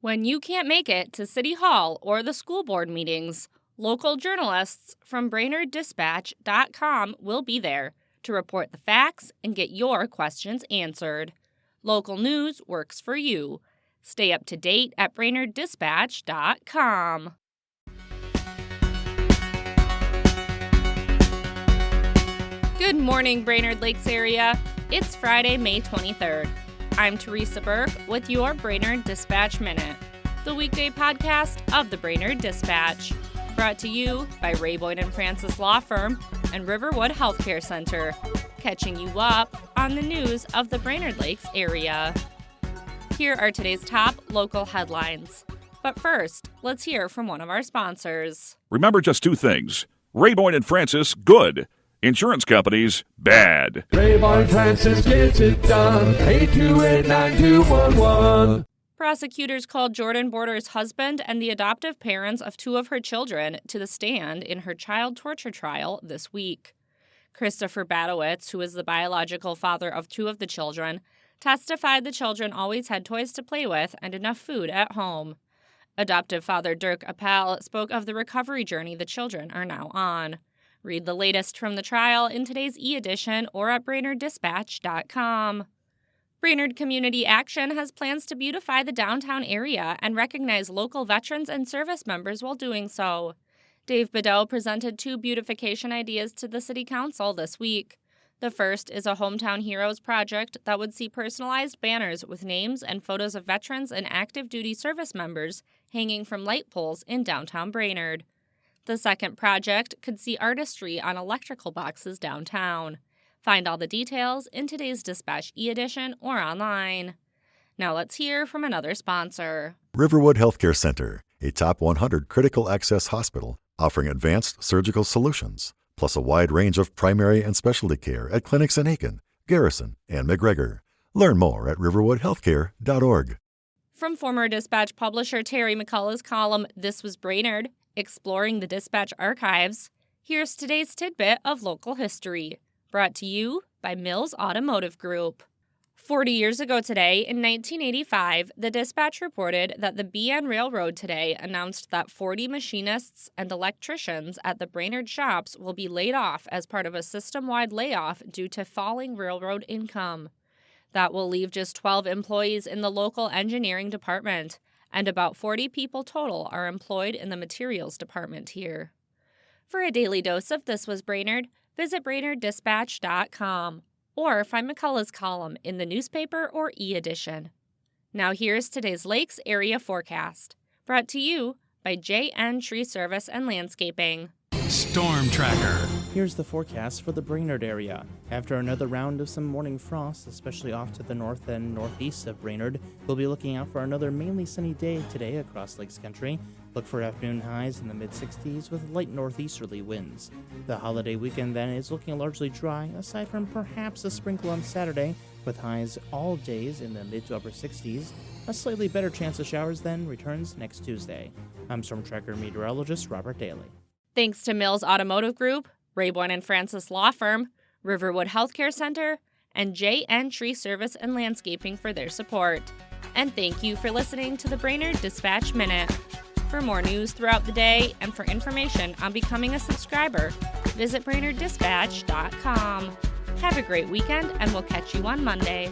When you can't make it to City Hall or the school board meetings, local journalists from BrainerdDispatch.com will be there to report the facts and get your questions answered. Local news works for you. Stay up to date at BrainerdDispatch.com. Good morning, Brainerd Lakes area. It's Friday, May 23rd. I'm Teresa Burke with your Brainerd Dispatch Minute, the weekday podcast of the Brainerd Dispatch, brought to you by Ray Boyd & Francis Law Firm and Riverwood Healthcare Center, catching you up on the news of the Brainerd Lakes area. Here are today's top local headlines. But first, let's hear from one of our sponsors. Remember just two things. Ray Boyd & Francis, good. Insurance companies, bad. Ray Boyd & Francis gets it done. 828-9211. Prosecutors called Jordan Border's husband and the adoptive parents of two of her children to the stand in her child torture trial this week. Christopher Badowitz, who is the biological father of two of the children, testified the children always had toys to play with and enough food at home. Adoptive father Dirk Appel spoke of the recovery journey the children are now on. Read the latest from the trial in today's e-edition or at BrainerdDispatch.com. Brainerd Community Action has plans to beautify the downtown area and recognize local veterans and service members while doing so. Dave Bedell presented two beautification ideas to the City Council this week. The first is a Hometown Heroes project that would see personalized banners with names and photos of veterans and active duty service members hanging from light poles in downtown Brainerd. The second project could see artistry on electrical boxes downtown. Find all the details in today's Dispatch e-edition or online. Now let's hear from another sponsor. Riverwood Healthcare Center, a top 100 critical access hospital offering advanced surgical solutions, plus a wide range of primary and specialty care at clinics in Aiken, Garrison, and McGregor. Learn more at riverwoodhealthcare.org. From former Dispatch publisher Terry McCullough's column, This Was Brainerd, Exploring the Dispatch Archives, here's today's tidbit of local history, brought to you by Mills Automotive Group. 40 years ago today, in 1985, the Dispatch reported that the BN Railroad today announced that 40 machinists and electricians at the Brainerd shops will be laid off as part of a system-wide layoff due to falling railroad income. That will leave just 12 employees in the local engineering department, and about 40 people total are employed in the materials department here. For a daily dose of This Was Brainerd, visit BrainerdDispatch.com or find McCullough's column in the newspaper or e-edition. Now here's today's Lakes area forecast, brought to you by JN Tree Service and Landscaping. Storm Tracker. Here's the forecast for the Brainerd area. After another round of some morning frost, especially off to the north and northeast of Brainerd, we'll be looking out for another mainly sunny day today across Lakes Country. Look for afternoon highs in the mid-60s with light northeasterly winds. The holiday weekend then is looking largely dry, aside from perhaps a sprinkle on Saturday, with highs all days in the mid to upper 60s. A slightly better chance of showers then returns next Tuesday. I'm Storm Tracker meteorologist Robert Daly. Thanks to Mills Automotive Group, Ray Boyd & Francis Law Firm, Riverwood Healthcare Center, and JN Tree Service and Landscaping for their support. And thank you for listening to the Brainerd Dispatch Minute. For more news throughout the day and for information on becoming a subscriber, visit BrainerdDispatch.com. Have a great weekend, and we'll catch you on Monday.